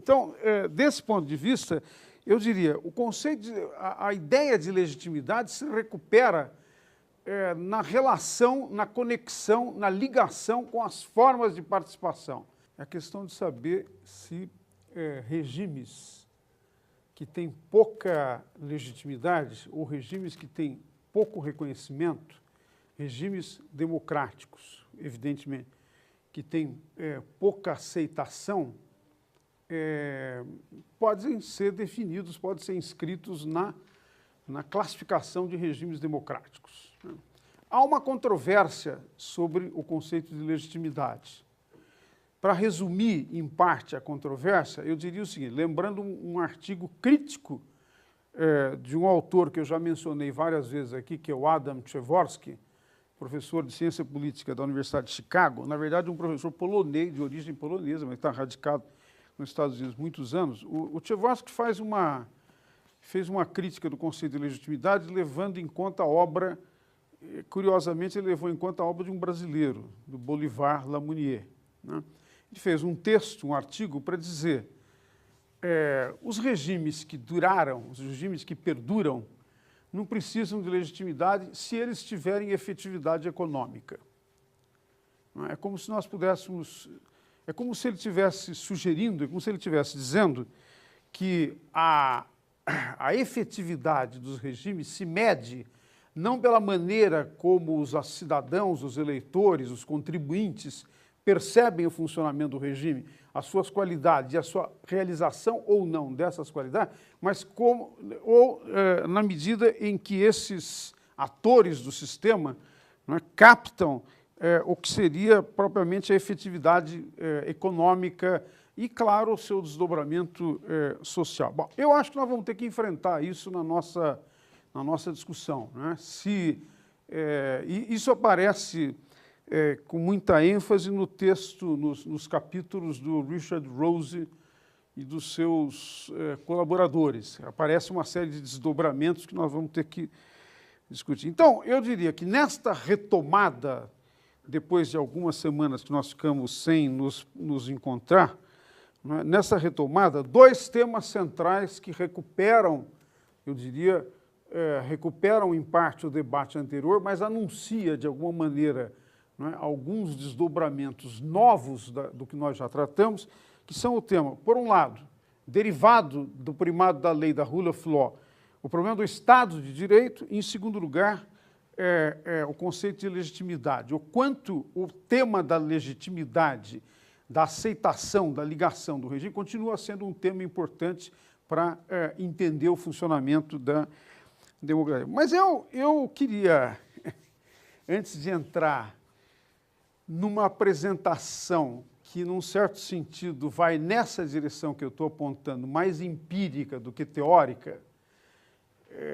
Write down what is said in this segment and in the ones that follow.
Então, desse ponto de vista, eu diria, o conceito, a ideia de legitimidade se recupera na relação, na conexão, na ligação com as formas de participação. É a questão de saber se regimes que têm pouca legitimidade ou regimes que têm pouco reconhecimento, regimes democráticos, evidentemente, que têm pouca aceitação, podem ser definidos, podem ser inscritos na classificação de regimes democráticos. Há uma controvérsia sobre o conceito de legitimidade. Para resumir, em parte, a controvérsia, eu diria o seguinte, lembrando um artigo crítico de um autor que eu já mencionei várias vezes aqui, que é o Adam Przeworski, professor de ciência política da Universidade de Chicago, na verdade um professor polonês, de origem polonesa, mas está radicado nos Estados Unidos há muitos anos. O Przeworski fez uma crítica do conceito de legitimidade, levando em conta a obra, curiosamente ele levou em conta a obra de um brasileiro, do Bolivar Lamounier, né? Ele fez um texto, um artigo, para dizer os regimes que duraram, os regimes que perduram, não precisam de legitimidade se eles tiverem efetividade econômica. É como se nós pudéssemos... É como se ele estivesse sugerindo, é como se ele estivesse dizendo que a efetividade dos regimes se mede não pela maneira como os cidadãos, os eleitores, os contribuintes percebem o funcionamento do regime, as suas qualidades e a sua realização ou não dessas qualidades, mas na medida em que esses atores do sistema, né, captam o que seria propriamente a efetividade econômica e, claro, o seu desdobramento social. Bom, eu acho que nós vamos ter que enfrentar isso na nossa discussão, né? E isso aparece com muita ênfase no texto, nos capítulos do Richard Rose e dos seus colaboradores. Aparece uma série de desdobramentos que nós vamos ter que discutir. Então, eu diria que nesta retomada, depois de algumas semanas que nós ficamos sem nos encontrar, né, nessa retomada, dois temas centrais que recuperam, eu diria, recuperam em parte o debate anterior, mas anuncia, de alguma maneira, né, alguns desdobramentos novos do que nós já tratamos, que são o tema, por um lado, derivado do primado da lei da rule of law, o problema do Estado de Direito, e, em segundo lugar, o conceito de legitimidade, o quanto o tema da legitimidade, da aceitação, da ligação do regime, continua sendo um tema importante para entender o funcionamento da democracia. Mas eu queria, antes de entrar numa apresentação que, num certo sentido, vai nessa direção que eu estou apontando, mais empírica do que teórica,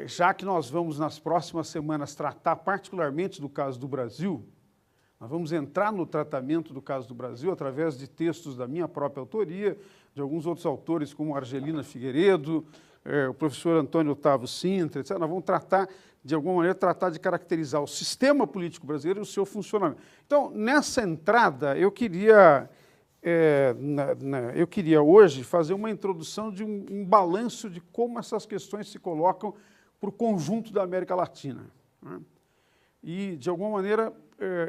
já que nós vamos, nas próximas semanas, tratar particularmente do caso do Brasil, nós vamos entrar no tratamento do caso do Brasil através de textos da minha própria autoria, de alguns outros autores, como Argelina Figueiredo, o professor Antônio Otávio Sintra, etc. Nós vamos tratar, de alguma maneira, de caracterizar o sistema político brasileiro e o seu funcionamento. Então, nessa entrada, eu queria hoje fazer uma introdução de um balanço de como essas questões se colocam para o conjunto da América Latina, né? E, de alguma maneira,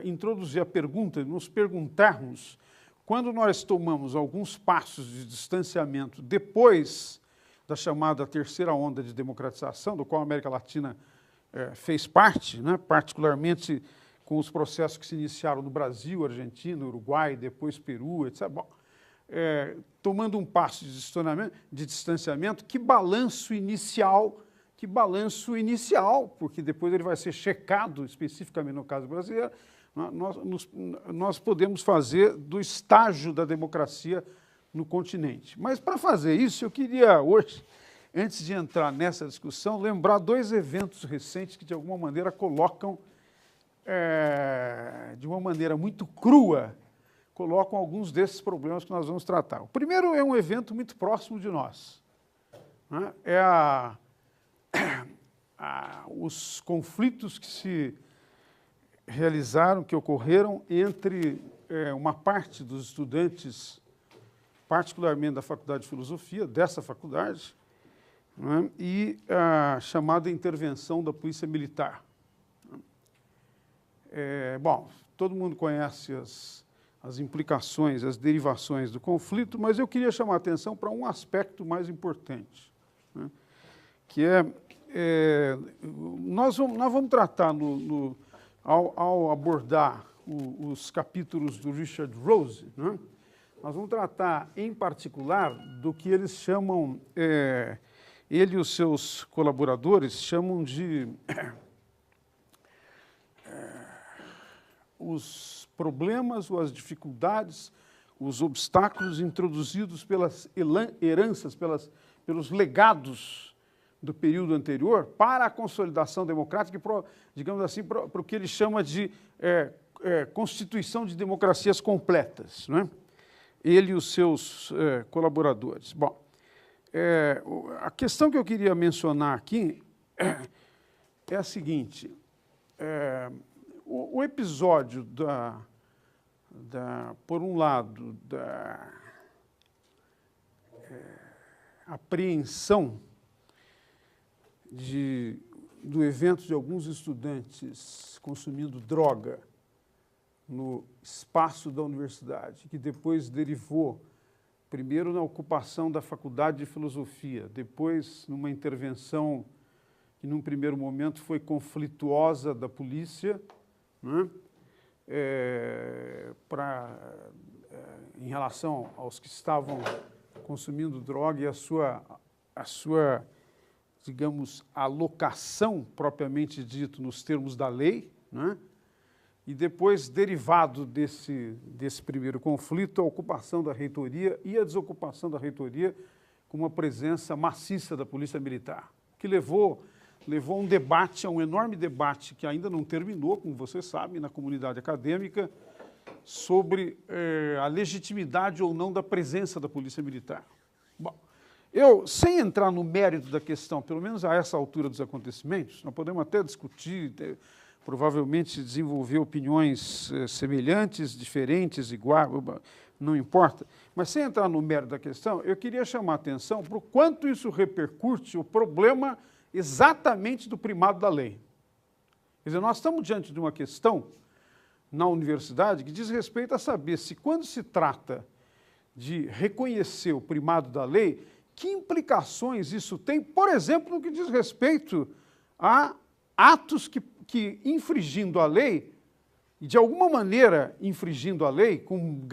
introduzir a pergunta, nos perguntarmos, quando nós tomamos alguns passos de distanciamento depois da chamada terceira onda de democratização, do qual a América Latina fez parte, né, particularmente com os processos que se iniciaram no Brasil, Argentina, Uruguai, depois Peru, etc. Bom, tomando um passo de distanciamento, que balanço inicial, porque depois ele vai ser checado especificamente no caso brasileiro, nós podemos fazer do estágio da democracia no continente. Mas, para fazer isso, eu queria hoje, antes de entrar nessa discussão, lembrar dois eventos recentes que, de alguma maneira, colocam, de uma maneira muito crua, colocam alguns desses problemas que nós vamos tratar. O primeiro é um evento muito próximo de nós, né? Os conflitos que se realizaram, que ocorreram entre uma parte dos estudantes particularmente da Faculdade de Filosofia, dessa faculdade, né, e a chamada intervenção da Polícia Militar. Bom, todo mundo conhece as implicações, as derivações do conflito, mas eu queria chamar a atenção para um aspecto mais importante, né, que nós vamos tratar, ao abordar os capítulos do Richard Rose, né, nós vamos tratar, em particular, do que eles chamam, ele e os seus colaboradores chamam de os problemas ou as dificuldades, os obstáculos introduzidos pelas heranças, pelos legados do período anterior para a consolidação democrática e, digamos assim, para o que ele chama de constituição de democracias completas, né? Ele e os seus colaboradores. Bom, a questão que eu queria mencionar aqui é a seguinte: o episódio por um lado, da apreensão do evento de alguns estudantes consumindo droga no espaço da universidade, que depois derivou, primeiro na ocupação da Faculdade de Filosofia, depois numa intervenção que num primeiro momento foi conflituosa da polícia, né, em relação aos que estavam consumindo droga e a sua, digamos, alocação propriamente dito nos termos da lei, né? E depois, derivado desse primeiro conflito, a ocupação da reitoria e a desocupação da reitoria com uma presença maciça da Polícia Militar, que levou a um debate, a um enorme debate que ainda não terminou, como vocês sabem, na comunidade acadêmica, sobre a legitimidade ou não da presença da Polícia Militar. Bom, sem entrar no mérito da questão, pelo menos a essa altura dos acontecimentos, nós podemos até discutir, provavelmente desenvolver opiniões semelhantes, diferentes, iguais, não importa, mas sem entrar no mérito da questão, eu queria chamar a atenção para o quanto isso repercute o problema exatamente do primado da lei. Quer dizer, nós estamos diante de uma questão na universidade que diz respeito a saber se, quando se trata de reconhecer o primado da lei, que implicações isso tem, por exemplo, no que diz respeito a atos que infringindo a lei, e de alguma maneira infringindo a lei, com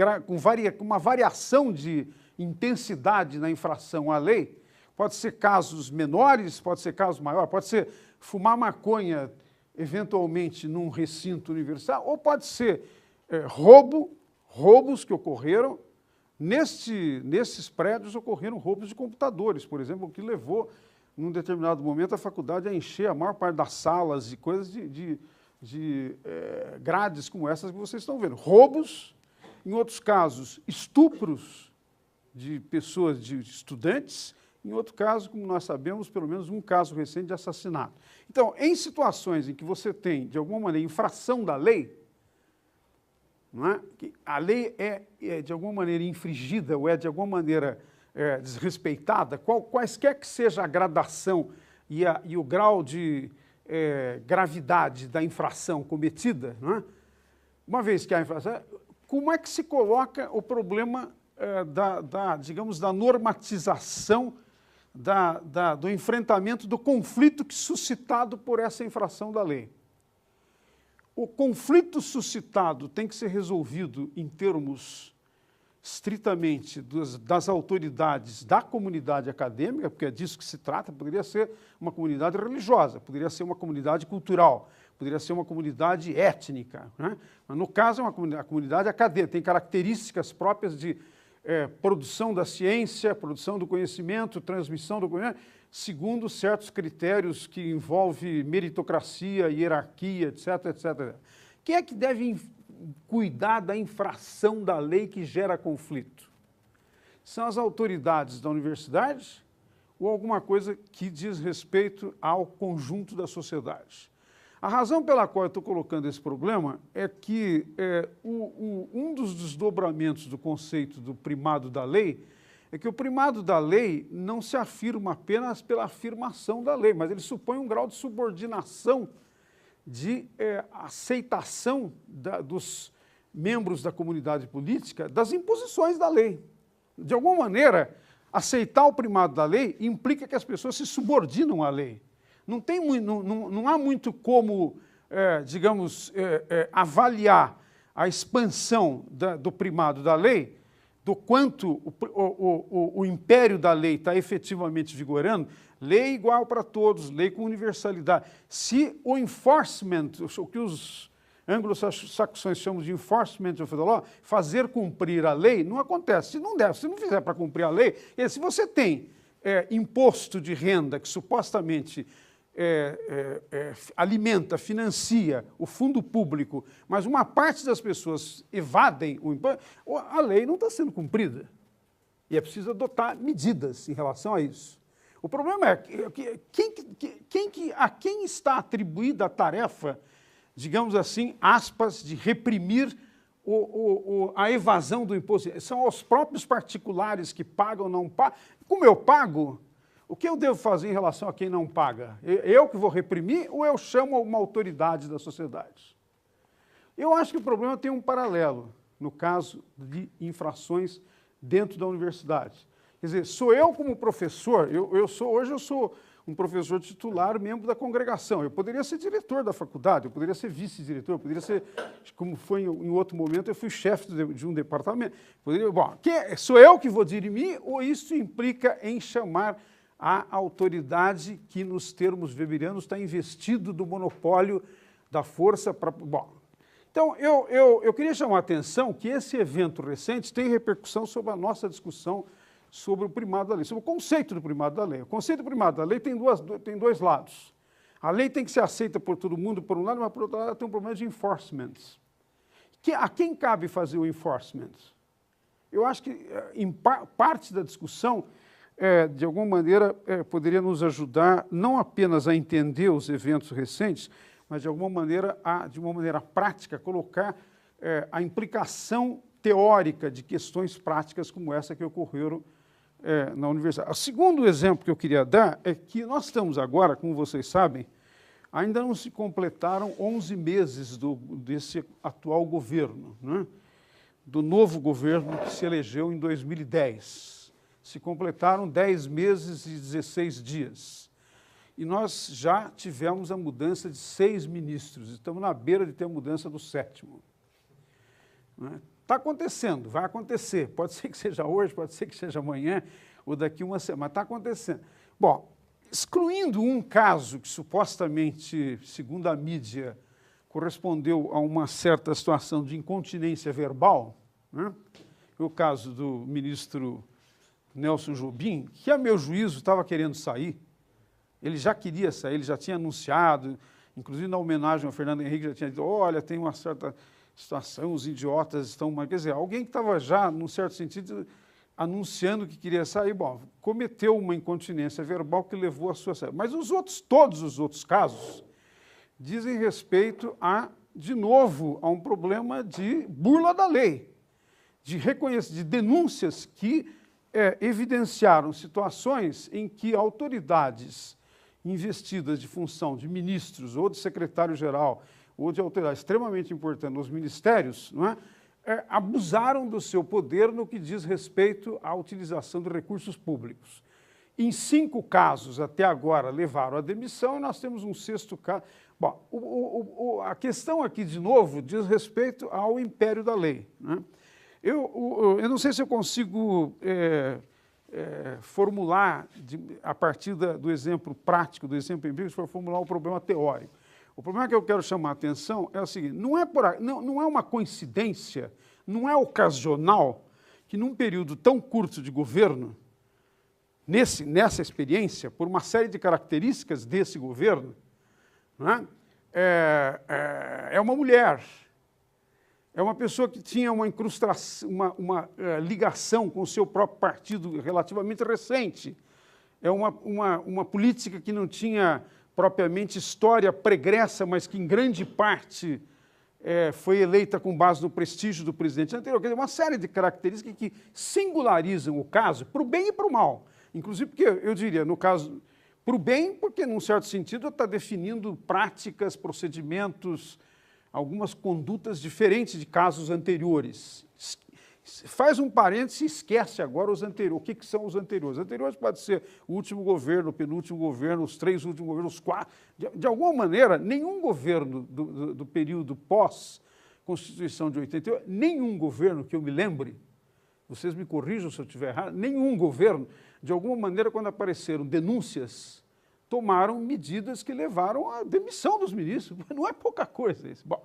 uma variação de intensidade na infração à lei, pode ser casos menores, pode ser casos maiores, pode ser fumar maconha, eventualmente, num recinto universitário, ou pode ser roubos que ocorreram. Nesses prédios ocorreram roubos de computadores, por exemplo, o que levou, num determinado momento, a faculdade a encher a maior parte das salas e coisas de grades como essas que vocês estão vendo. Roubos, em outros casos, estupros de pessoas, de estudantes, em outro caso, como nós sabemos, pelo menos um caso recente de assassinato. Então, em situações em que você tem, de alguma maneira, infração da lei, não é? Que a lei é de alguma maneira infringida ou de alguma maneira desrespeitada, quaisquer que seja a gradação e o grau de gravidade da infração cometida, não é? Uma vez que há infração, como é que se coloca o problema digamos, da normatização do enfrentamento do conflito suscitado por essa infração da lei? O conflito suscitado tem que ser resolvido em termos estritamente das autoridades da comunidade acadêmica, porque é disso que se trata. Poderia ser uma comunidade religiosa, poderia ser uma comunidade cultural, poderia ser uma comunidade étnica, né? Mas, no caso, é a comunidade acadêmica, tem características próprias de produção da ciência, produção do conhecimento, transmissão do conhecimento, segundo certos critérios que envolvem meritocracia, hierarquia, etc, etc. Quem é que deve cuidar da infração da lei que gera conflito? São as autoridades da universidade ou alguma coisa que diz respeito ao conjunto da sociedade? A razão pela qual eu estou colocando esse problema é que um dos desdobramentos do conceito do primado da lei é que o primado da lei não se afirma apenas pela afirmação da lei, mas ele supõe um grau de subordinação, de aceitação dos membros da comunidade política das imposições da lei. De alguma maneira, aceitar o primado da lei implica que as pessoas se subordinam à lei. Não há muito como, digamos, avaliar a expansão do primado da lei, do quanto o império da lei está efetivamente vigorando, lei igual para todos, lei com universalidade. Se o enforcement, o que os anglo-saxões chamam de enforcement of the law, fazer cumprir a lei, não acontece. Se não fizer para cumprir a lei, se você tem imposto de renda que supostamente alimenta, financia o fundo público, mas uma parte das pessoas evadem o imposto, a lei não está sendo cumprida. E é preciso adotar medidas em relação a isso. O problema é a quem está atribuída a tarefa, digamos assim, aspas, de reprimir a evasão do imposto. São os próprios particulares que pagam ou não pagam. Como eu pago, o que eu devo fazer em relação a quem não paga? Eu que vou reprimir ou eu chamo uma autoridade da sociedade? Eu acho que o problema tem um paralelo no caso de infrações dentro da universidade. Quer dizer, sou eu como professor, hoje eu sou um professor titular, membro da congregação. Eu poderia ser diretor da faculdade, eu poderia ser vice-diretor, eu poderia ser, como foi em outro momento, eu fui chefe de um departamento. Sou eu que vou dirimir ou isso implica em chamar a autoridade que, nos termos weberianos, está investido do monopólio da força para... Então, eu queria chamar a atenção que esse evento recente tem repercussão sobre a nossa discussão sobre o primado da lei, sobre o conceito do primado da lei. O conceito do primado da lei tem dois lados. A lei tem que ser aceita por todo mundo, por um lado, mas por outro lado ela tem um problema de enforcement. A quem cabe fazer o enforcement? Eu acho que em parte da discussão, de alguma maneira, poderia nos ajudar não apenas a entender os eventos recentes, mas de alguma maneira, de uma maneira prática, colocar a implicação teórica de questões práticas como essa que ocorreram na universidade. O segundo exemplo que eu queria dar é que nós estamos agora, como vocês sabem, ainda não se completaram 11 meses desse atual governo, né? Do novo governo que se elegeu em 2010. Se completaram 10 meses e 16 dias. E nós já tivemos a mudança de 6 ministros, estamos na beira de ter a mudança do 7º. Está acontecendo, vai acontecer. Pode ser que seja hoje, pode ser que seja amanhã, ou daqui uma semana, mas está acontecendo. Bom, excluindo um caso que supostamente, segundo a mídia, correspondeu a uma certa situação de incontinência verbal, né? O caso do ministro Nelson Jobim, que a meu juízo estava querendo sair, ele já queria sair, ele já tinha anunciado, inclusive na homenagem ao Fernando Henrique já tinha dito, olha, tem uma certa situação, os idiotas estão... Quer dizer, alguém que estava já, num certo sentido, anunciando que queria sair, cometeu uma incontinência verbal que levou à sua saída. Mas todos os outros casos dizem respeito de novo, a um problema de burla da lei, de denúncias que evidenciaram situações em que autoridades investidas de função de ministros ou de secretário-geral ou de autoridade extremamente importante nos ministérios, não é? Abusaram do seu poder no que diz respeito à utilização de recursos públicos. Em 5 casos, até agora, levaram à demissão, e nós temos um 6º caso. Bom, a questão aqui, de novo, diz respeito ao império da lei, né? Eu não sei se eu consigo formular, a partir do exemplo prático, do exemplo empírico, se for formular um problema teórico. O problema que eu quero chamar a atenção é o seguinte, não é uma coincidência, não é ocasional que num período tão curto de governo, nessa experiência, por uma série de características desse governo, não é uma mulher, é uma pessoa que tinha uma incrustação, uma ligação com o seu próprio partido relativamente recente, é uma política que não tinha propriamente história pregressa, mas que em grande parte foi eleita com base no prestígio do presidente anterior. Quer dizer, uma série de características que singularizam o caso para o bem e para o mal. Inclusive, porque eu diria, no caso, para o bem, porque, num certo sentido, está definindo práticas, procedimentos, algumas condutas diferentes de casos anteriores. Faz um parênteses e esquece agora os anteriores. O que são os anteriores? Os anteriores pode ser o último governo, o penúltimo governo, os 3 últimos governos, os 4. De alguma maneira, nenhum governo do período pós-Constituição de 88, nenhum governo que eu me lembre, vocês me corrijam se eu estiver errado, nenhum governo, de alguma maneira, quando apareceram denúncias, tomaram medidas que levaram à demissão dos ministros. Não é pouca coisa isso. Bom,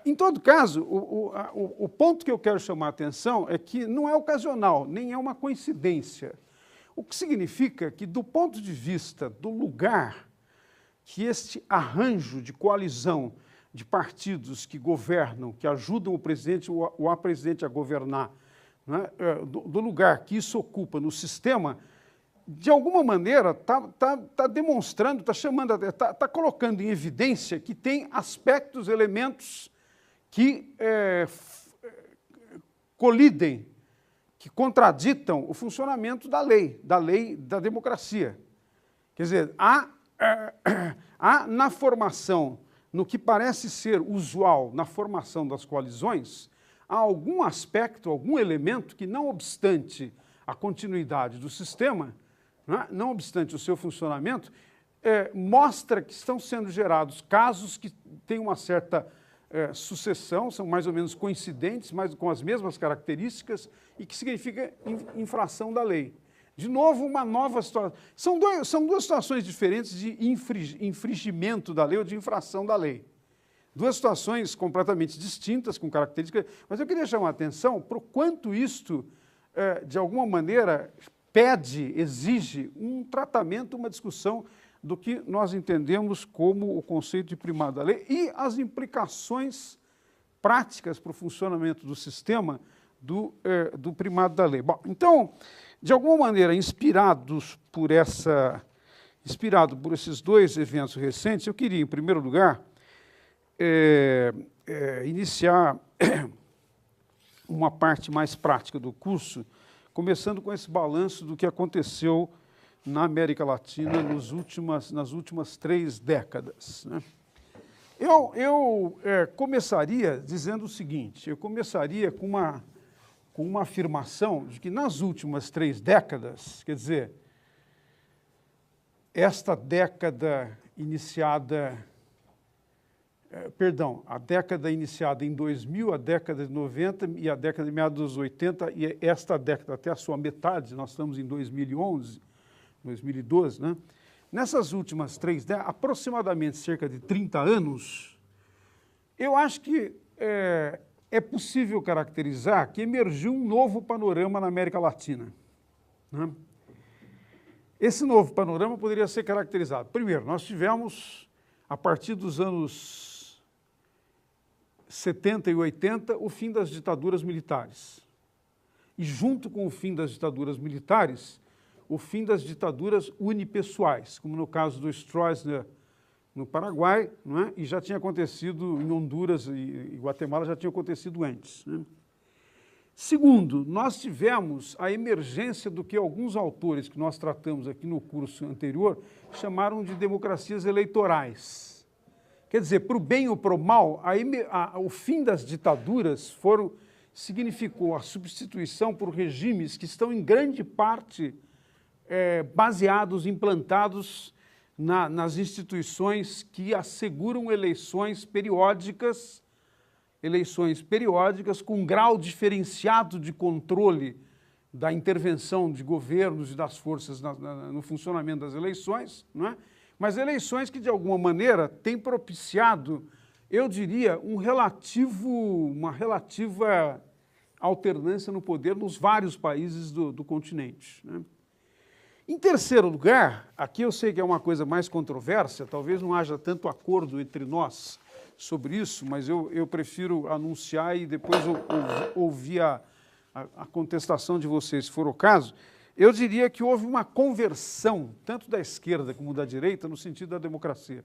em todo caso, o ponto que eu quero chamar a atenção é que não é ocasional, nem é uma coincidência. O que significa que, do ponto de vista do lugar que este arranjo de coalizão de partidos que governam, que ajudam o presidente ou a presidente a governar, né, do lugar que isso ocupa no sistema, de alguma maneira está demonstrando, está chamando, está colocando em evidência que tem aspectos, elementos que colidem, que contraditam o funcionamento da lei da democracia. Quer dizer, há na formação, no que parece ser usual na formação das coalizões, há algum aspecto, algum elemento que, não obstante a continuidade do sistema, não obstante o seu funcionamento, mostra que estão sendo gerados casos que têm uma certa sucessão, são mais ou menos coincidentes, mas com as mesmas características, e que significa infração da lei. De novo, uma nova situação. São duas situações diferentes de infringimento da lei ou de infração da lei. Duas situações completamente distintas, com características, mas eu queria chamar a atenção para o quanto isto, de alguma maneira, exige um tratamento, uma discussão do que nós entendemos como o conceito de primado da lei e as implicações práticas para o funcionamento do sistema do primado da lei. Bom, então, de alguma maneira, inspirado por esses dois eventos recentes, eu queria, em primeiro lugar, iniciar uma parte mais prática do curso, começando com esse balanço do que aconteceu na América Latina nas últimas 3 décadas. Né? Eu começaria dizendo o seguinte, eu começaria com uma afirmação de que nas últimas 3 décadas, quer dizer, esta década iniciada, a década iniciada em 2000, a década de 90 e a década de meados dos 80, e esta década até a sua metade, nós estamos em 2011, 2012, né? Nessas últimas 3 décadas, aproximadamente cerca de 30 anos, eu acho que é possível caracterizar que emergiu um novo panorama na América Latina. Né? Esse novo panorama poderia ser caracterizado. Primeiro, nós tivemos, a partir dos anos 70 e 80, o fim das ditaduras militares. E junto com o fim das ditaduras militares, o fim das ditaduras unipessoais, como no caso do Stroessner no Paraguai, não é? E já tinha acontecido em Honduras e Guatemala, já tinha acontecido antes. Né? Segundo, nós tivemos a emergência do que alguns autores que nós tratamos aqui no curso anterior chamaram de democracias eleitorais. Quer dizer, para o bem ou para o mal, o fim das ditaduras significou a substituição por regimes que estão em grande parte baseados, implantados nas instituições que asseguram eleições periódicas com um grau diferenciado de controle da intervenção de governos e das forças no funcionamento das eleições, não é? Mas eleições que, de alguma maneira, têm propiciado, eu diria, uma relativa alternância no poder nos vários países do continente. Né? Em terceiro lugar, aqui eu sei que é uma coisa mais controversa, talvez não haja tanto acordo entre nós sobre isso, mas eu prefiro anunciar e depois ouvir a contestação de vocês, se for o caso. eu diria que houve uma conversão, tanto da esquerda como da direita, no sentido da democracia.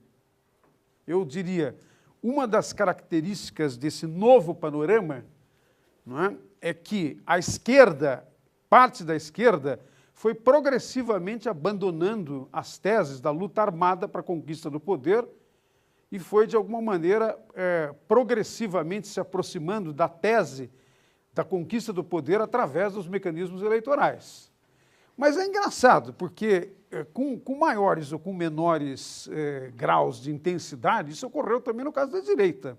Eu diria, uma das características desse novo panorama, não é, é que a esquerda, parte da esquerda, foi progressivamente abandonando as teses da luta armada para a conquista do poder e foi, de alguma maneira, progressivamente se aproximando da tese da conquista do poder através dos mecanismos eleitorais. Mas é engraçado, porque com maiores ou com menores graus de intensidade, isso ocorreu também no caso da direita.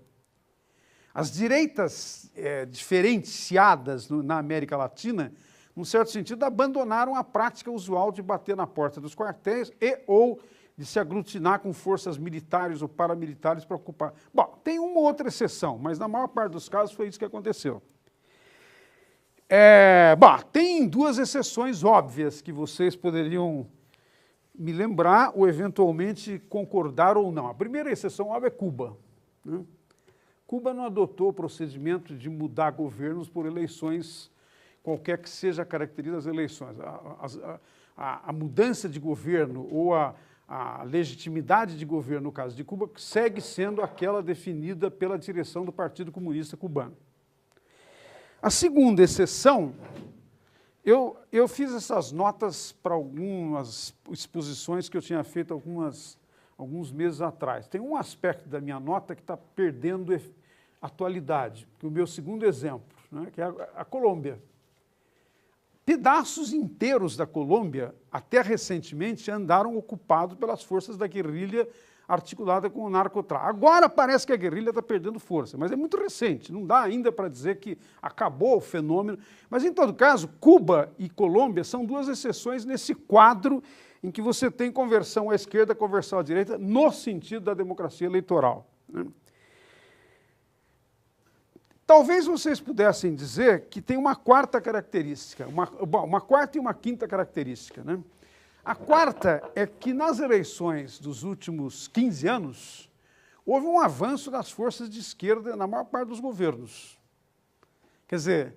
As direitas diferenciadas na América Latina, num certo sentido, abandonaram a prática usual de bater na porta dos quartéis ou de se aglutinar com forças militares ou paramilitares para ocupar. Bom, tem uma outra exceção, mas na maior parte dos casos foi isso que aconteceu. Bom, tem duas exceções óbvias que vocês poderiam me lembrar ou eventualmente concordar ou não. A primeira exceção óbvia é Cuba, né? Cuba não adotou o procedimento de mudar governos por eleições, qualquer que seja a característica das eleições. A mudança de governo ou a legitimidade de governo, no caso de Cuba, segue sendo aquela definida pela direção do Partido Comunista Cubano. A segunda exceção, eu fiz essas notas para algumas exposições que eu tinha feito alguns meses atrás. Tem um aspecto da minha nota que está perdendo atualidade, que é o meu segundo exemplo, né, que é a Colômbia. Pedaços inteiros da Colômbia, até recentemente, andaram ocupados pelas forças da guerrilha articulada com o narcotráfico. Agora parece que a guerrilha está perdendo força, mas é muito recente, não dá ainda para dizer que acabou o fenômeno. Mas, em todo caso, Cuba e Colômbia são duas exceções nesse quadro em que você tem conversão à esquerda, conversão à direita, no sentido da democracia eleitoral, né? Talvez vocês pudessem dizer que tem uma quarta característica, uma quarta e uma quinta característica, né? A quarta é que nas eleições dos últimos 15 anos, houve um avanço das forças de esquerda na maior parte dos governos. Quer dizer,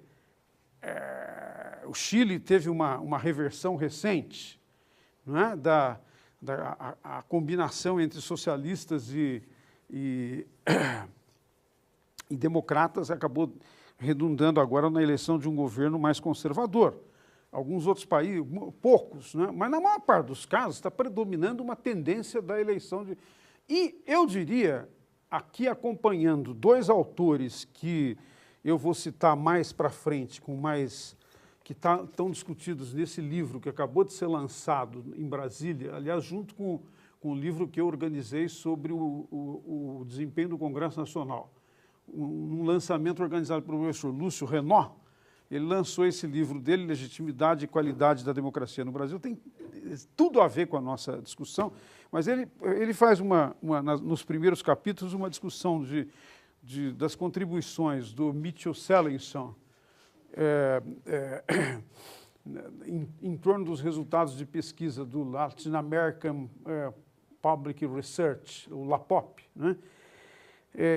o Chile teve uma reversão recente, não é? A combinação entre socialistas e democratas acabou redundando agora na eleição de um governo mais conservador. Alguns outros países, poucos, né? Mas na maior parte dos casos está predominando uma tendência da eleição de... E eu diria, aqui acompanhando dois autores que eu vou citar mais para frente, que estão discutidos nesse livro que acabou de ser lançado em Brasília, aliás, junto com o livro que eu organizei sobre o desempenho do Congresso Nacional. Um lançamento organizado pelo professor Lúcio Renaud. Ele lançou esse livro dele, Legitimidade e Qualidade da Democracia no Brasil. Tem tudo a ver com a nossa discussão, mas ele faz nos primeiros capítulos uma discussão das contribuições do Mitchell Sellinson em torno dos resultados de pesquisa do Latin American Public Research, o LAPOP, né?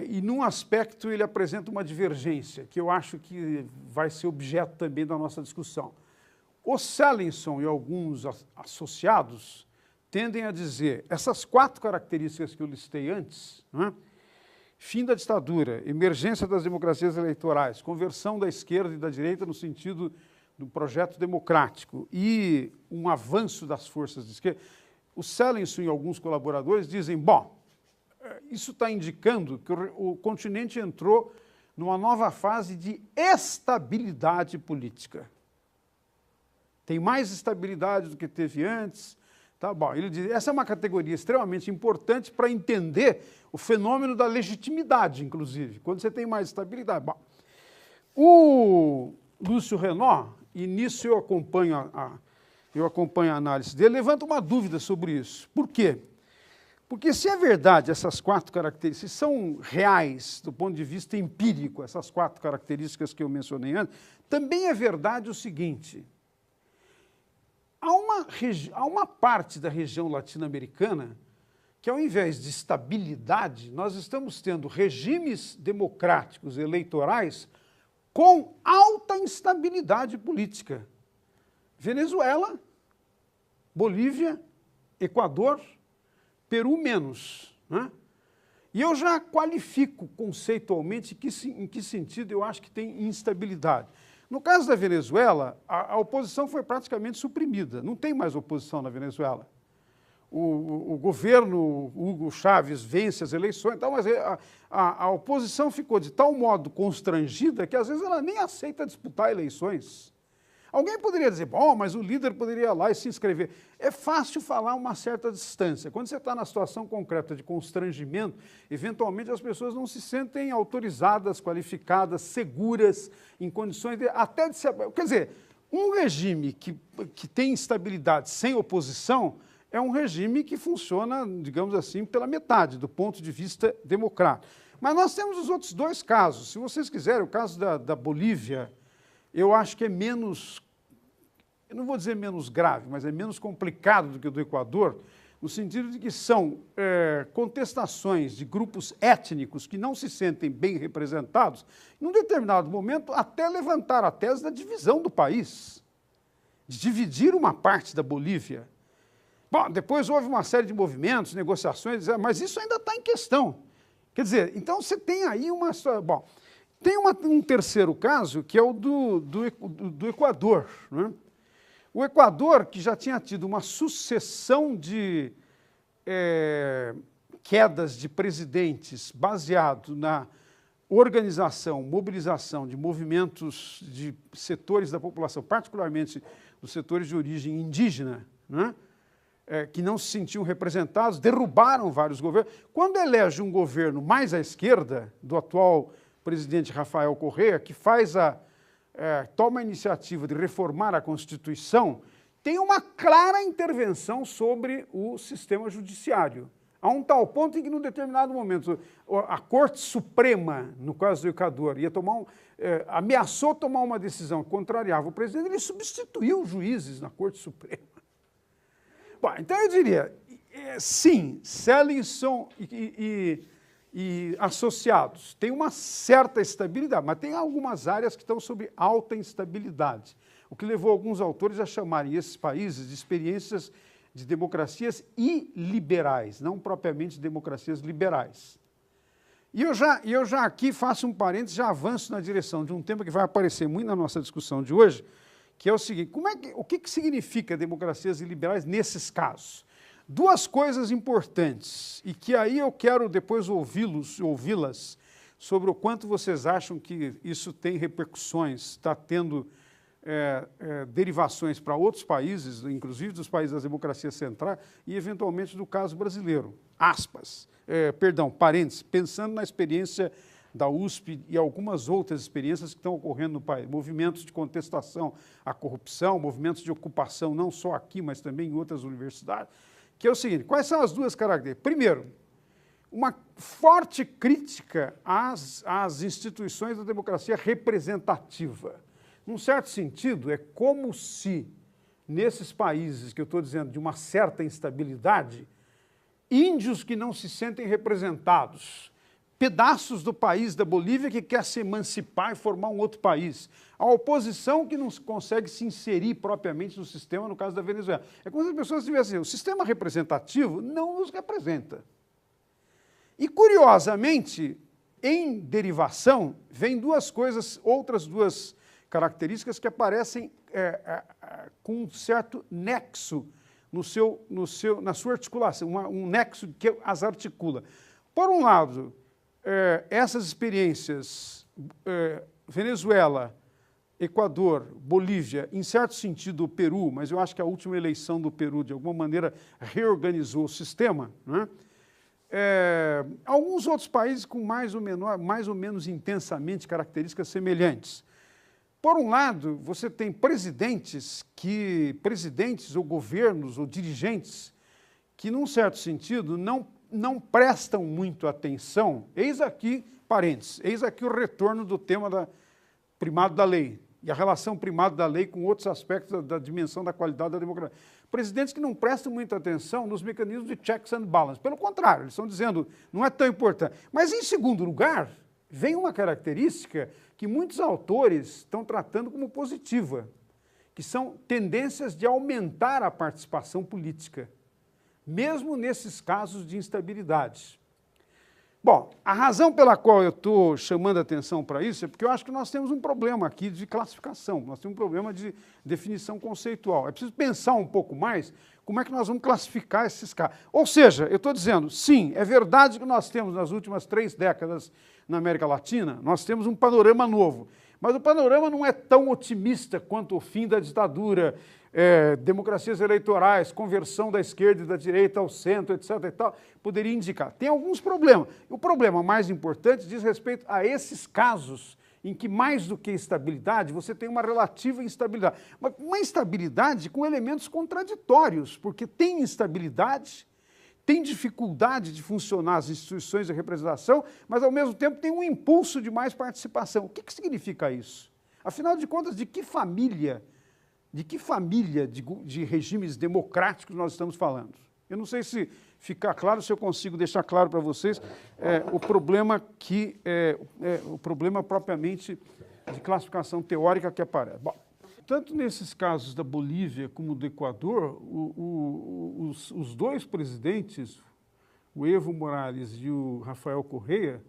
E num aspecto ele apresenta uma divergência, que eu acho que vai ser objeto também da nossa discussão. O Sellinson e alguns associados tendem a dizer essas quatro características que eu listei antes, né? Fim da ditadura, emergência das democracias eleitorais, conversão da esquerda e da direita no sentido do projeto democrático e um avanço das forças de esquerda. O Sellinson e alguns colaboradores dizem, bom, isso está indicando que o continente entrou numa nova fase de estabilidade política. Tem mais estabilidade do que teve antes. Tá bom. Ele diz, essa é uma categoria extremamente importante para entender o fenômeno da legitimidade, inclusive, quando você tem mais estabilidade. Bom, o Lúcio Renaud, e nisso eu acompanho a análise dele, levanta uma dúvida sobre isso. Por quê? Porque se é verdade essas quatro características, se são reais do ponto de vista empírico, essas quatro características que eu mencionei antes, também é verdade o seguinte, há uma parte da região latino-americana que, ao invés de estabilidade, nós estamos tendo regimes democráticos eleitorais com alta instabilidade política. Venezuela, Bolívia, Equador, Peru menos, né? E eu já qualifico conceitualmente em que sentido eu acho que tem instabilidade. No caso da Venezuela, a oposição foi praticamente suprimida. Não tem mais oposição na Venezuela. O governo Hugo Chávez vence as eleições, então, mas a oposição ficou de tal modo constrangida que às vezes ela nem aceita disputar eleições. Alguém poderia dizer, bom, mas o líder poderia ir lá e se inscrever. É fácil falar uma certa distância. Quando você está na situação concreta de constrangimento, eventualmente as pessoas não se sentem autorizadas, qualificadas, seguras, em condições de, até de se... Quer dizer, um regime que tem instabilidade sem oposição é um regime que funciona, digamos assim, pela metade, do ponto de vista democrático. Mas nós temos os outros dois casos. Se vocês quiserem, o caso da Bolívia, eu acho que é menos, eu não vou dizer menos grave, mas é menos complicado do que o do Equador, no sentido de que são contestações de grupos étnicos que não se sentem bem representados, num determinado momento até levantar a tese da divisão do país, de dividir uma parte da Bolívia. Bom, depois houve uma série de movimentos, negociações, mas isso ainda está em questão. Quer dizer, então você tem aí uma... Bom, tem um terceiro caso, que é o do Equador, né? O Equador, que já tinha tido uma sucessão de quedas de presidentes baseado na organização, mobilização de movimentos de setores da população, particularmente dos setores de origem indígena, né? Que não se sentiam representados, derrubaram vários governos. Quando elege um governo mais à esquerda, do atual presidente Rafael Correa, que toma a iniciativa de reformar a Constituição, tem uma clara intervenção sobre o sistema judiciário. A um tal ponto em que, num determinado momento, a Corte Suprema, no caso do Equador, ameaçou tomar uma decisão que contrariava o presidente, ele substituiu os juízes na Corte Suprema. Bom, então eu diria, sim, Cellinson e associados têm uma certa estabilidade, mas tem algumas áreas que estão sob alta instabilidade, o que levou alguns autores a chamarem esses países de experiências de democracias iliberais, não propriamente democracias liberais. E eu já aqui faço um parênteses, já avanço na direção de um tema que vai aparecer muito na nossa discussão de hoje, que é o seguinte, o que significa democracias iliberais nesses casos? Duas coisas importantes, e que aí eu quero depois ouvi-las, sobre o quanto vocês acham que isso tem repercussões, está tendo derivações para outros países, inclusive dos países das democracias centrais, e eventualmente do caso brasileiro. Parênteses, pensando na experiência da USP e algumas outras experiências que estão ocorrendo no país, movimentos de contestação à corrupção, movimentos de ocupação, não só aqui, mas também em outras universidades, que é o seguinte, quais são as duas características? Primeiro, uma forte crítica às instituições da democracia representativa. Num certo sentido, é como se, nesses países que eu estou dizendo de uma certa instabilidade, índios que não se sentem representados, pedaços do país da Bolívia que quer se emancipar e formar um outro país. A oposição que não consegue se inserir propriamente no sistema, no caso da Venezuela. É como se as pessoas tivessem, o sistema representativo não os representa. E, curiosamente, em derivação, vem outras duas características que aparecem com um certo nexo na sua articulação, um nexo que as articula. Por um lado, essas experiências, Venezuela, Equador, Bolívia, em certo sentido o Peru, mas eu acho que a última eleição do Peru, de alguma maneira, reorganizou o sistema, né? Alguns outros países com mais ou menos intensamente características semelhantes. Por um lado, você tem presidentes ou governos ou dirigentes que, num certo sentido, não prestam muito atenção, eis aqui, parênteses, eis aqui o retorno do tema da primado da lei, e a relação primado da lei com outros aspectos da dimensão da qualidade da democracia. Presidentes que não prestam muita atenção nos mecanismos de checks and balance, pelo contrário, eles estão dizendo, não é tão importante. Mas, em segundo lugar, vem uma característica que muitos autores estão tratando como positiva, que são tendências de aumentar a participação política, mesmo nesses casos de instabilidade. Bom, a razão pela qual eu estou chamando a atenção para isso é porque eu acho que nós temos um problema aqui de classificação, nós temos um problema de definição conceitual. É preciso pensar um pouco mais como é que nós vamos classificar esses casos. Ou seja, eu estou dizendo, sim, é verdade que nós temos nas últimas 3 décadas na América Latina, nós temos um panorama novo, mas o panorama não é tão otimista quanto o fim da ditadura, democracias eleitorais, conversão da esquerda e da direita ao centro, etc. e tal, poderia indicar. Tem alguns problemas. O problema mais importante diz respeito a esses casos em que, mais do que estabilidade, você tem uma relativa instabilidade. Mas uma instabilidade com elementos contraditórios, porque tem instabilidade, tem dificuldade de funcionar as instituições de representação, mas, ao mesmo tempo, tem um impulso de mais participação. O que significa isso? Afinal de contas, de que família de regimes democráticos nós estamos falando? Eu não sei se fica claro, se eu consigo deixar claro para vocês o problema o problema propriamente de classificação teórica que aparece. Bom, tanto nesses casos da Bolívia como do Equador, os 2 presidentes, o Evo Morales e o Rafael Correa,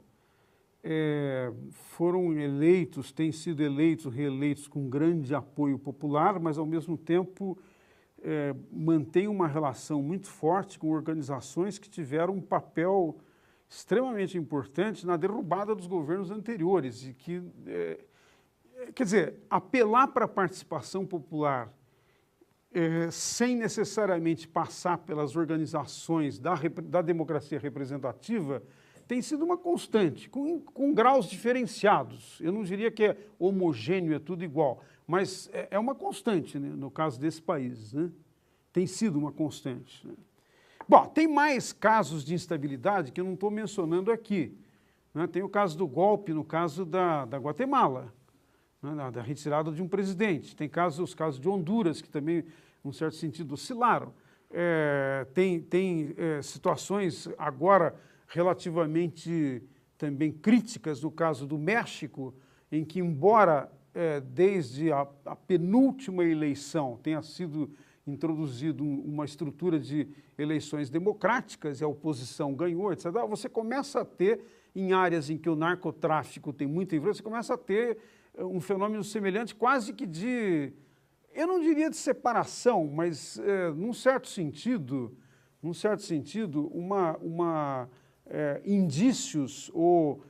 foram eleitos, têm sido eleitos, reeleitos com grande apoio popular, mas, ao mesmo tempo, mantêm uma relação muito forte com organizações que tiveram um papel extremamente importante na derrubada dos governos anteriores e que, quer dizer, apelar para a participação popular sem necessariamente passar pelas organizações da democracia representativa tem sido uma constante, com graus diferenciados. Eu não diria que é homogêneo, é tudo igual, mas é uma constante, né, no caso desse país, né? Tem sido uma constante, né? Bom, tem mais casos de instabilidade que eu não estou mencionando aqui, né? Tem o caso do golpe, no caso da Guatemala, né, da retirada de um presidente. Tem os casos de Honduras, que também, num certo sentido, oscilaram. Tem situações agora relativamente também críticas no caso do México, em que, embora desde a penúltima eleição tenha sido introduzido uma estrutura de eleições democráticas e a oposição ganhou, etc., você começa a ter, em áreas em que o narcotráfico tem muita influência, você começa a ter um fenômeno semelhante, quase que eu não diria de separação, mas, num certo sentido, indícios ou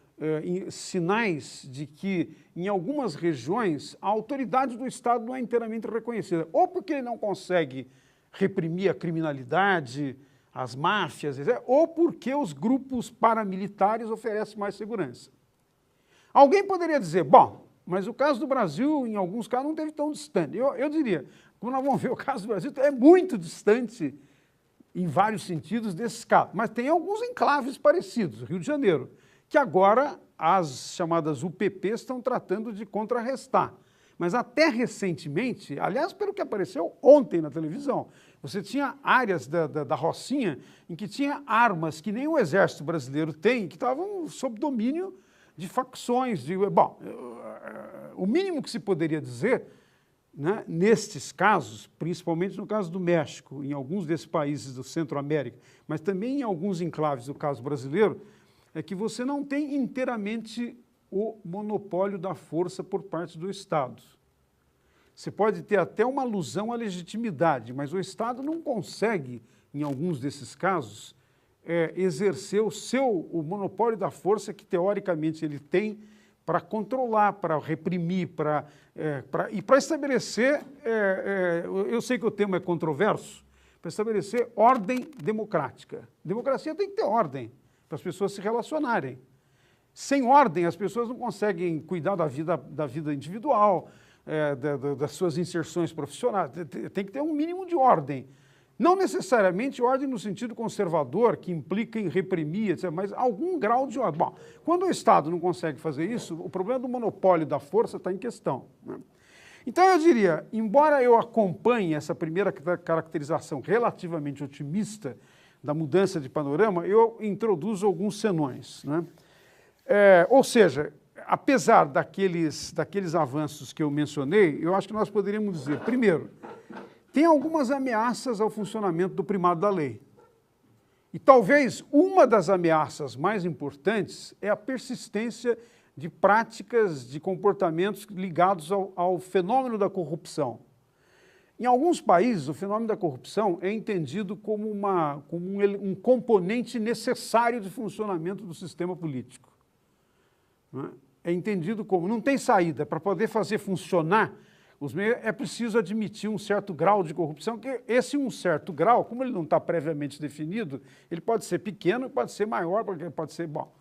sinais de que, em algumas regiões, a autoridade do Estado não é inteiramente reconhecida, ou porque ele não consegue reprimir a criminalidade, as máfias, etc., ou porque os grupos paramilitares oferecem mais segurança. Alguém poderia dizer, bom, mas o caso do Brasil, em alguns casos, não teve tão distante. Eu diria, como nós vamos ver, o caso do Brasil é muito distante, em vários sentidos, desses casos. Mas tem alguns enclaves parecidos, Rio de Janeiro, que agora as chamadas UPP estão tratando de contrarrestar. Mas até recentemente, aliás, pelo que apareceu ontem na televisão, você tinha áreas da Rocinha em que tinha armas que nem o Exército Brasileiro tem, que estavam sob domínio de facções. Bom, o mínimo que se poderia dizer, né, nestes casos, principalmente no caso do México, em alguns desses países do Centro-América, mas também em alguns enclaves do caso brasileiro, é que você não tem inteiramente o monopólio da força por parte do Estado. Você pode ter até uma alusão à legitimidade, mas o Estado não consegue, em alguns desses casos, exercer o monopólio da força que, teoricamente, ele tem para controlar, para reprimir, para estabelecer, eu sei que o tema é controverso, para estabelecer ordem democrática. Democracia tem que ter ordem, para as pessoas se relacionarem. Sem ordem, as pessoas não conseguem cuidar da vida individual, das suas inserções profissionais. Tem que ter um mínimo de ordem. Não necessariamente ordem no sentido conservador, que implica em reprimir, etc., mas algum grau de ordem. Bom, quando o Estado não consegue fazer isso, o problema do monopólio da força está em questão, né? Então, eu diria, embora eu acompanhe essa primeira caracterização relativamente otimista da mudança de panorama, eu introduzo alguns senões, né? Ou seja, apesar daqueles avanços que eu mencionei, eu acho que nós poderíamos dizer, primeiro, tem algumas ameaças ao funcionamento do primado da lei. E talvez uma das ameaças mais importantes é a persistência de práticas, de comportamentos ligados ao fenômeno da corrupção. Em alguns países, o fenômeno da corrupção é entendido como um componente necessário de funcionamento do sistema político. É entendido como, não tem saída, para poder fazer funcionar os meios, é preciso admitir um certo grau de corrupção, que esse um certo grau, como ele não está previamente definido, ele pode ser pequeno, pode ser maior, porque pode ser bom.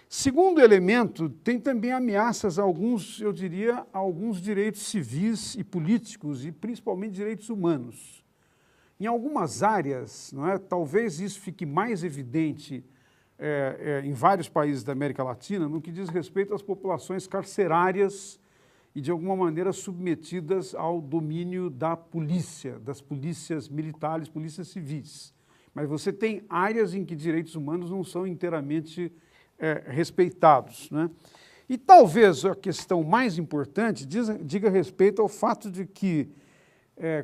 Segundo elemento, tem também ameaças a alguns, eu diria, a alguns direitos civis e políticos, e principalmente direitos humanos. Em algumas áreas, talvez isso fique mais evidente em vários países da América Latina, no que diz respeito às populações carcerárias e, de alguma maneira, submetidas ao domínio da polícia, das polícias militares, polícias civis. Mas você tem áreas em que direitos humanos não são inteiramente respeitados. E talvez a questão mais importante diga respeito ao fato de que,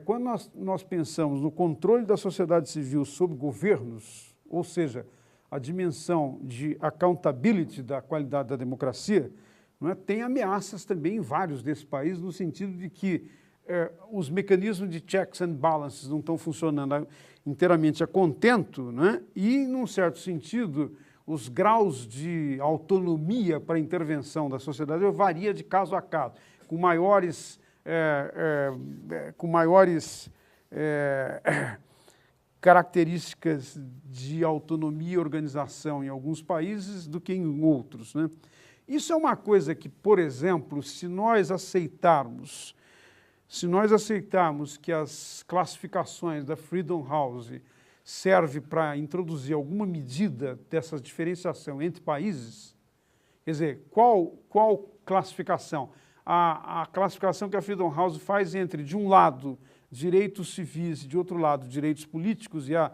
quando nós pensamos no controle da sociedade civil sobre governos, ou seja, a dimensão de accountability da qualidade da democracia, tem ameaças também em vários desses países, no sentido de que os mecanismos de checks and balances não estão funcionando inteiramente a contento, e, num certo sentido, os graus de autonomia para a intervenção da sociedade varia de caso a caso, com maiores características de autonomia e organização em alguns países do que em outros. Isso é uma coisa que, por exemplo, se nós aceitarmos que as classificações da Freedom House servem para introduzir alguma medida dessa diferenciação entre países, quer dizer, qual classificação? A classificação que a Freedom House faz entre, de um lado, direitos civis e, de outro lado, direitos políticos e a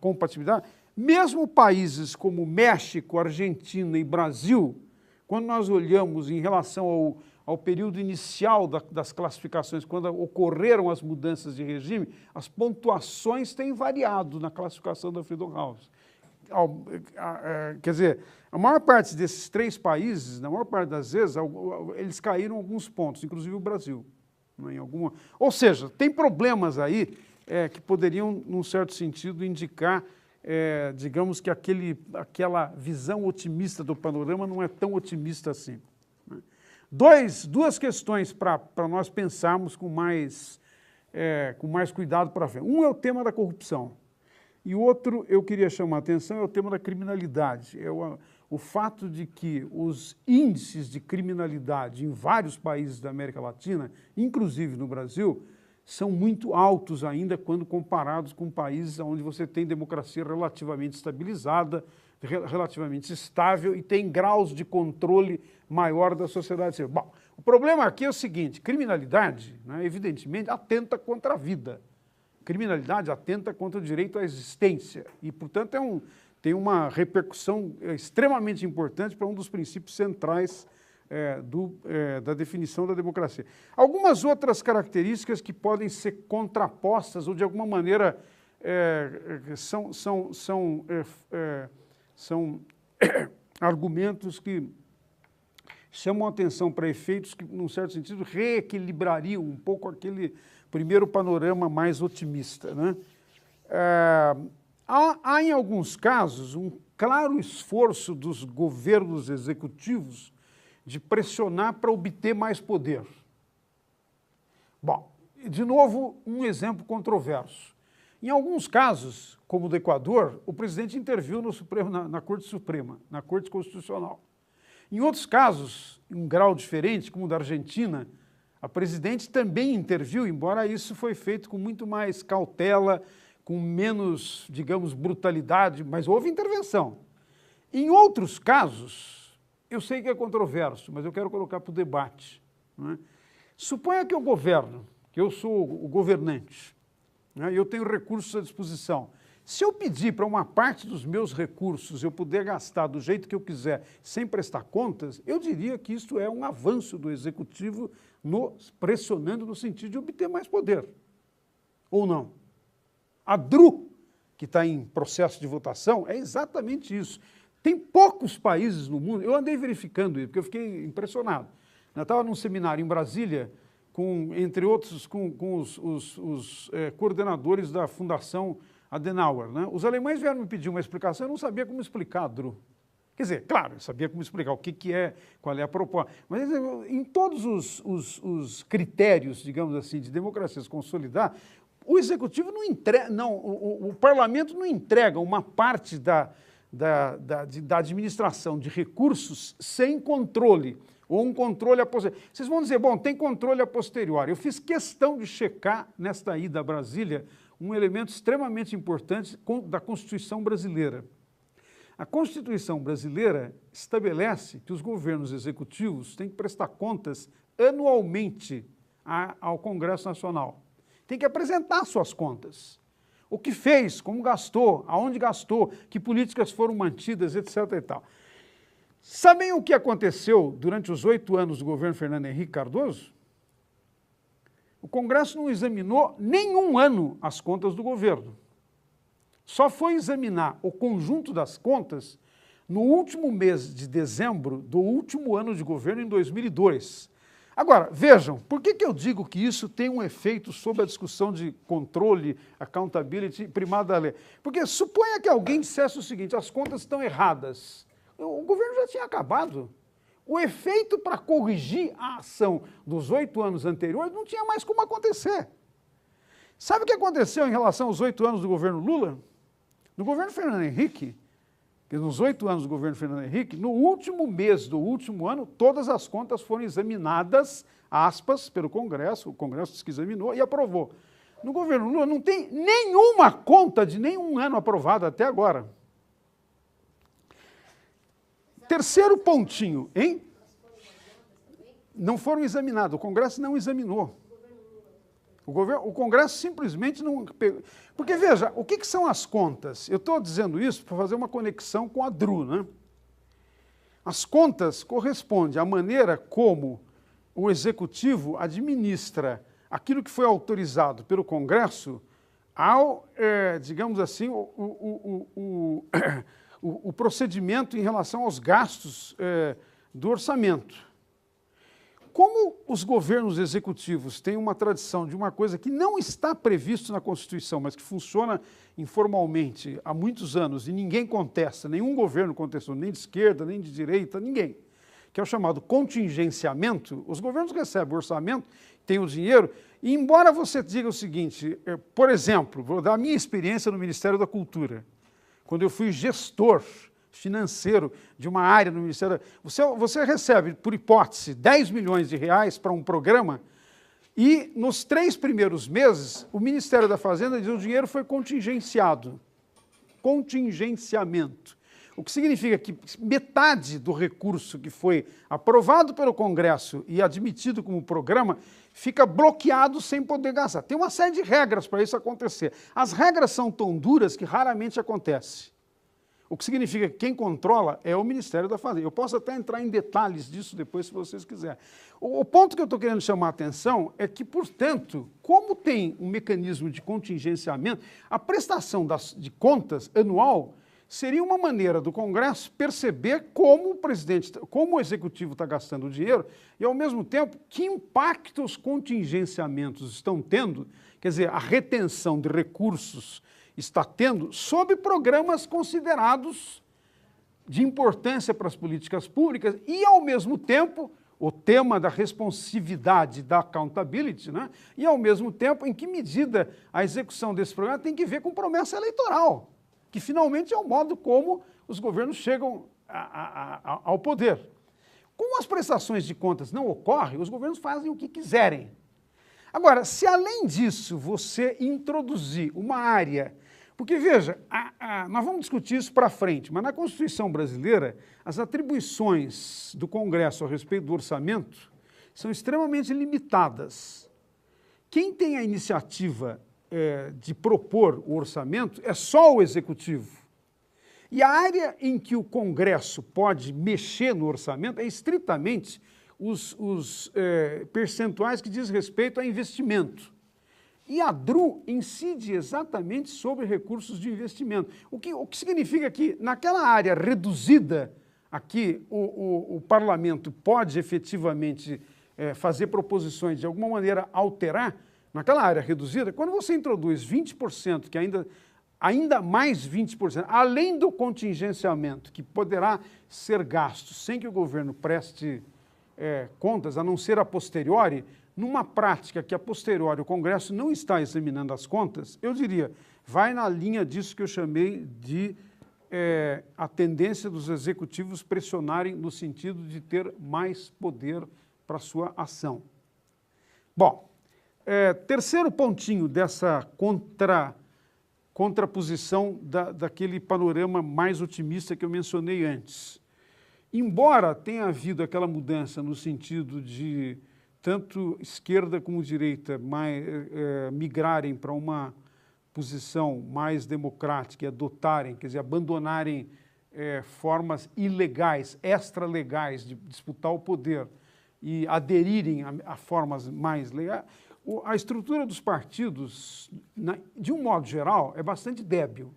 compatibilidade, mesmo países como México, Argentina e Brasil, quando nós olhamos em relação ao período inicial das classificações, quando ocorreram as mudanças de regime, as pontuações têm variado na classificação da Freedom House. Quer dizer, a maior parte desses três países, na maior parte das vezes, eles caíram alguns pontos, inclusive o Brasil. Ou seja, tem problemas aí que poderiam, num certo sentido, indicar, digamos que aquela visão otimista do panorama não é tão otimista assim. Duas questões para nós pensarmos com mais cuidado para frente. Um é o tema da corrupção. E outro, eu queria chamar a atenção, é o tema da criminalidade. O fato de que os índices de criminalidade em vários países da América Latina, inclusive no Brasil, são muito altos ainda quando comparados com países onde você tem democracia relativamente estabilizada, relativamente estável e tem graus de controle maior da sociedade civil. Bom, o problema aqui é o seguinte, criminalidade, evidentemente, atenta contra a vida. Criminalidade atenta contra o direito à existência e, portanto, tem uma repercussão extremamente importante para um dos princípios centrais da definição da democracia. Algumas outras características que podem ser contrapostas ou, de alguma maneira, são argumentos que chamam a atenção para efeitos que, num certo sentido, reequilibrariam um pouco aquele primeiro panorama mais otimista. Há, em alguns casos, um claro esforço dos governos executivos de pressionar para obter mais poder. Bom, de novo, um exemplo controverso. Em alguns casos, como o do Equador, o presidente interviu na Corte Suprema, na Corte Constitucional. Em outros casos, em um grau diferente, como o da Argentina, a presidente também interviu, embora isso foi feito com muito mais cautela, com menos, digamos, brutalidade, mas houve intervenção. Em outros casos, eu sei que é controverso, mas eu quero colocar para o debate. Suponha que eu governo, que eu sou o governante, e eu tenho recursos à disposição. Se eu pedir para uma parte dos meus recursos eu puder gastar do jeito que eu quiser, sem prestar contas, eu diria que isso é um avanço do Executivo pressionando no sentido de obter mais poder. Ou não? A DRU, que está em processo de votação, é exatamente isso. Tem poucos países no mundo, eu andei verificando isso, porque eu fiquei impressionado. Eu estava num seminário em Brasília, entre outros, com os coordenadores da Fundação Adenauer, né? Os alemães vieram me pedir uma explicação, eu não sabia como explicar a DRU. Quer dizer, claro, eu sabia como explicar o que é, qual é a proposta, mas em todos os critérios, digamos assim, de democracia se consolidar, o Executivo não entrega, o Parlamento não entrega uma parte da administração de recursos sem controle, ou um controle a posteriori. Vocês vão dizer, bom, tem controle a posteriori. Eu fiz questão de checar, nesta ida a Brasília, um elemento extremamente importante da Constituição brasileira. A Constituição brasileira estabelece que os governos executivos têm que prestar contas anualmente ao Congresso Nacional. Tem que apresentar suas contas. O que fez, como gastou, aonde gastou, que políticas foram mantidas, etc. e tal. Sabem o que aconteceu durante os 8 anos do governo Fernando Henrique Cardoso? O Congresso não examinou nenhum ano as contas do governo. Só foi examinar o conjunto das contas no último mês de dezembro do último ano de governo, em 2002. Agora, vejam, por que eu digo que isso tem um efeito sobre a discussão de controle, accountability, primado da lei? Porque suponha que alguém dissesse o seguinte, as contas estão erradas. O governo já tinha acabado. O efeito para corrigir a ação dos 8 anos anteriores não tinha mais como acontecer. Sabe o que aconteceu em relação aos 8 anos do governo Lula? No governo Fernando Henrique, nos 8 anos do governo Fernando Henrique, no último mês do último ano, todas as contas foram examinadas, aspas, pelo Congresso, o Congresso disse que examinou e aprovou. No governo Lula não tem nenhuma conta de nenhum ano aprovada até agora. Terceiro pontinho, hein? Não foram examinados, o Congresso não examinou. O Congresso simplesmente não... Porque, veja, o que são as contas? Eu estou dizendo isso para fazer uma conexão com a DRU, né? As contas correspondem à maneira como o Executivo administra aquilo que foi autorizado pelo Congresso ao, digamos assim, o procedimento em relação aos gastos do orçamento. Como os governos executivos têm uma tradição de uma coisa que não está previsto na Constituição, mas que funciona informalmente há muitos anos e ninguém contesta, nenhum governo contestou, nem de esquerda, nem de direita, ninguém, que é o chamado contingenciamento, os governos recebem o orçamento, têm o dinheiro, e embora você diga o seguinte, por exemplo, vou dar a minha experiência no Ministério da Cultura, quando eu fui gestor financeiro de uma área no Ministério... Você recebe, por hipótese, 10 milhões de reais para um programa e, nos 3 primeiros meses, o Ministério da Fazenda diz que o dinheiro foi contingenciado. Contingenciamento. O que significa que metade do recurso que foi aprovado pelo Congresso e admitido como programa fica bloqueado sem poder gastar. Tem uma série de regras para isso acontecer. As regras são tão duras que raramente acontece. O que significa que quem controla é o Ministério da Fazenda. Eu posso até entrar em detalhes disso depois, se vocês quiserem. O ponto que eu estou querendo chamar a atenção é que, portanto, como tem um mecanismo de contingenciamento, a prestação de contas anual seria uma maneira do Congresso perceber como o Executivo está gastando o dinheiro e, ao mesmo tempo, que impacto os contingenciamentos estão tendo, quer dizer, a retenção de recursos está tendo sobre programas considerados de importância para as políticas públicas e, ao mesmo tempo, o tema da responsividade, da accountability, né? E, ao mesmo tempo, em que medida a execução desse programa tem que ver com promessa eleitoral, que, finalmente, é o modo como os governos chegam ao poder. Como as prestações de contas não ocorrem, os governos fazem o que quiserem. Agora, se, além disso, você introduzir uma área... Porque, veja, nós vamos discutir isso para frente, mas na Constituição brasileira, as atribuições do Congresso a respeito do orçamento são extremamente limitadas. Quem tem a iniciativa de propor o orçamento é só o Executivo. E a área em que o Congresso pode mexer no orçamento é estritamente os percentuais que diz respeito a investimento. E a DRU incide exatamente sobre recursos de investimento. O que significa que, naquela área reduzida, aqui o parlamento pode efetivamente fazer proposições, de alguma maneira alterar, naquela área reduzida, quando você introduz 20%, que ainda mais 20%, além do contingenciamento, que poderá ser gasto sem que o governo preste contas, a não ser a posteriori, numa prática que a posteriori o Congresso não está examinando as contas, eu diria, vai na linha disso que eu chamei de a tendência dos executivos pressionarem no sentido de ter mais poder para sua ação. Bom, terceiro pontinho dessa contraposição daquele panorama mais otimista que eu mencionei antes. Embora tenha havido aquela mudança no sentido de tanto esquerda como direita migrarem para uma posição mais democrática e adotarem, quer dizer, abandonarem formas ilegais, extralegais de disputar o poder e aderirem a formas mais legais, a estrutura dos partidos, de um modo geral, é bastante débil,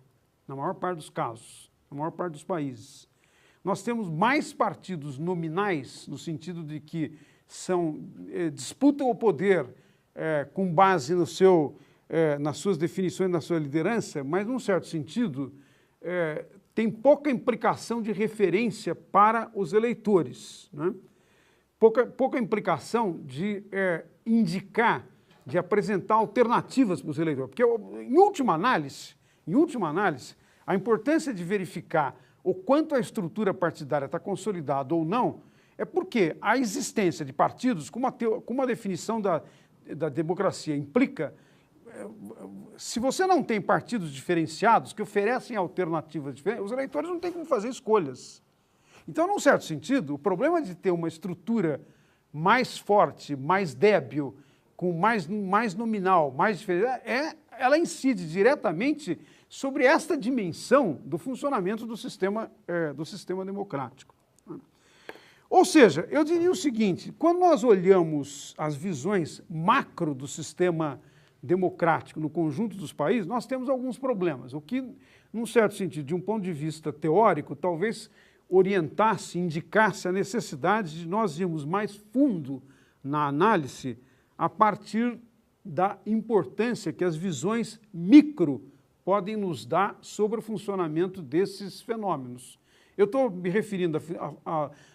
na maior parte dos casos, na maior parte dos países. Nós temos mais partidos nominais, no sentido de que disputam o poder com base nas suas definições, na sua liderança, mas, num certo sentido, tem pouca implicação de referência para os eleitores, né? Pouca implicação de indicar, de apresentar alternativas para os eleitores. Porque, em última análise, a importância de verificar o quanto a estrutura partidária está consolidada ou não, é porque a existência de partidos, como a definição da democracia implica, se você não tem partidos diferenciados que oferecem alternativas diferentes, os eleitores não têm como fazer escolhas. Então, num certo sentido, o problema de ter uma estrutura mais forte, mais débil, com mais nominal, mais diferente, ela incide diretamente sobre esta dimensão do funcionamento do sistema democrático. Ou seja, eu diria o seguinte, quando nós olhamos as visões macro do sistema democrático no conjunto dos países, nós temos alguns problemas, o que, num certo sentido, de um ponto de vista teórico, talvez orientasse, indicasse a necessidade de nós irmos mais fundo na análise a partir da importância que as visões micro podem nos dar sobre o funcionamento desses fenômenos. Eu estou me referindo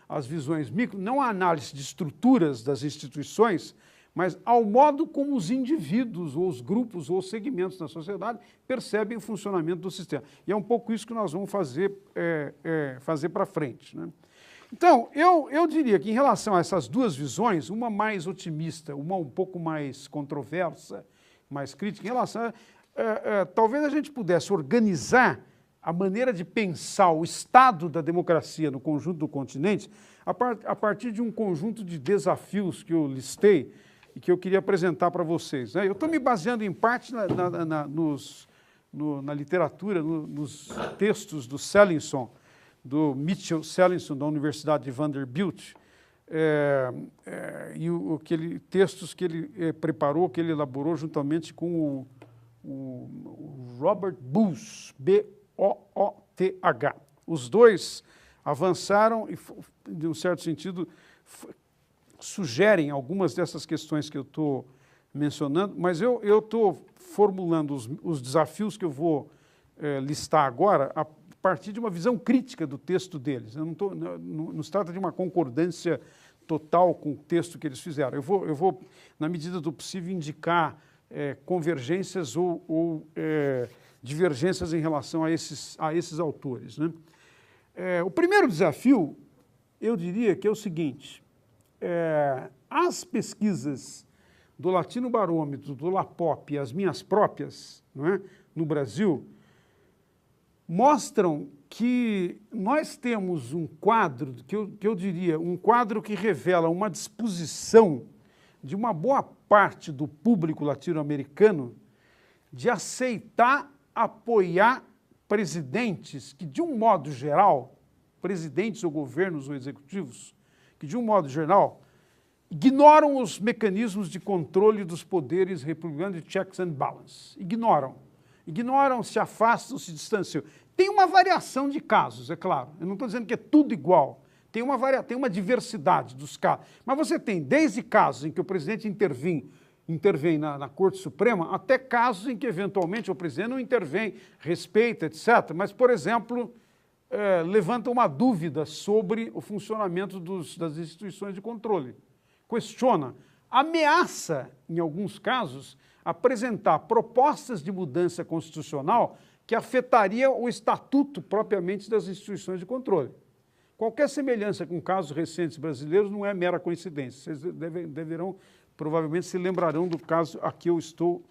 às visões micro, não à análise de estruturas das instituições, mas ao modo como os indivíduos, ou os grupos, ou os segmentos da sociedade percebem o funcionamento do sistema. E é um pouco isso que nós vamos fazer para frente, né? Então, eu diria que em relação a essas duas visões, uma mais otimista, uma um pouco mais controversa, mais crítica, em relação talvez a gente pudesse organizar a maneira de pensar o estado da democracia no conjunto do continente a partir de um conjunto de desafios que eu listei e que eu queria apresentar para vocês, né? Eu estou me baseando em parte na literatura, nos textos do Selinson, do Mitchell Selinson, da Universidade de Vanderbilt, e textos que ele preparou, que ele elaborou juntamente com o Robert Booth, B-O-O-T-H. Os dois avançaram e, de um certo sentido, sugerem algumas dessas questões que eu estou mencionando, mas eu estou formulando os desafios que eu vou listar agora a partir de uma visão crítica do texto deles. Não se trata de uma concordância total com o texto que eles fizeram. Eu vou na medida do possível, indicar convergências ou divergências em relação a esses autores, né? O primeiro desafio, eu diria que é o seguinte, as pesquisas do Latino Barômetro, do LAPOP e as minhas próprias, não é, no Brasil, mostram que nós temos um quadro, que eu diria, um quadro que revela uma disposição de uma boa parte do público latino-americano de aceitar apoiar presidentes que, de um modo geral, presidentes ou governos ou executivos, que, de um modo geral, ignoram os mecanismos de controle dos poderes republicanos de checks and balances. Ignoram, se afastam, se distanciam. Tem uma variação de casos, é claro. Eu não estou dizendo que é tudo igual. Tem uma diversidade dos casos. Mas você tem desde casos em que o presidente intervém na Corte Suprema, até casos em que, eventualmente, o presidente não intervém, respeita, etc. Mas, por exemplo, levanta uma dúvida sobre o funcionamento das instituições de controle. Questiona, ameaça, em alguns casos, apresentar propostas de mudança constitucional que afetaria o estatuto propriamente das instituições de controle. Qualquer semelhança com casos recentes brasileiros não é mera coincidência. Vocês provavelmente se lembrarão do caso a que eu estou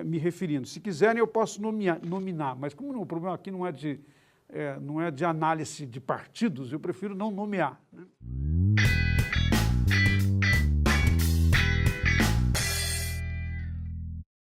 me referindo. Se quiserem, eu posso nominar, mas como o problema aqui não é de análise de partidos, eu prefiro não nomear, né?